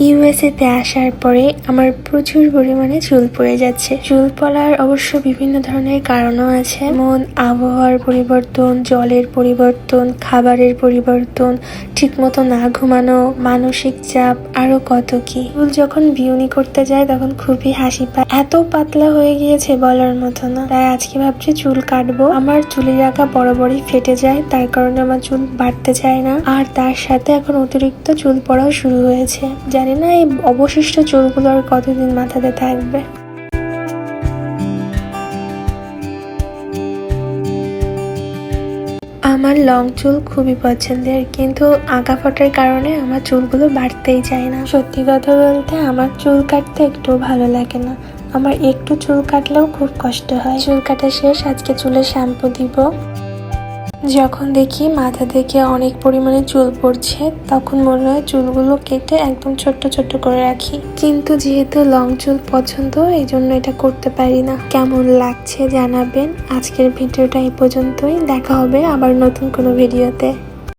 USA তে আসার পরে আমার প্রচুর পরিমাণে চুল পড়ে যাচ্ছে। চুল পড়ার অবশ্য বিভিন্ন ধরনের কারণও আছে, যেমন আবহাওয়ার পরিবর্তন, জলের পরিবর্তন, খাবারের পরিবর্তন, ঠিকমতো না ঘুমানো, মানসিক চাপ, আরো কত কি। চুল যখন বিউনি করতে যায় তখন খুবই হাসি পায়, এত পাতলা হয়ে গিয়েছে বলার মতো না। তাই আজকে ভাবছি চুল কাটবো। আমার চুলের আগা বরাবরই ফেটে যায়, তার কারণে আমার চুল বাড়তে চায় না, আর তার সাথে এখন অতিরিক্ত চুল পড়াও শুরু হয়েছে। জানি না এই অবশিষ্ট চুলগুলো আর কতদিন মাথাতে থাকবে। আমার লং চুল খুবই পছন্দের, কিন্তু আগা ফোটার কারণে আমার চুলগুলো বাড়তেই চায় না। সত্যি কথা বলতে আমার চুল কাটতে একটু ভালো লাগে না। আমার একটু চুল কাটলেও খুব কষ্ট হয়। চুল কাটা শেষ, আজকে চুলে শ্যাম্পু দিব। যখন দেখি মাথা থেকে অনেক পরিমাণে চুল পড়ছে তখন মনে হয় চুলগুলো কেটে একদম ছোট্ট ছোট্ট করে রাখি, কিন্তু যেহেতু লং চুল পছন্দ এই জন্য এটা করতে পারি না। কেমন লাগছে জানাবেন। আজকের ভিডিওটা এই পর্যন্তই, দেখা হবে আবার নতুন কোনো ভিডিওতে।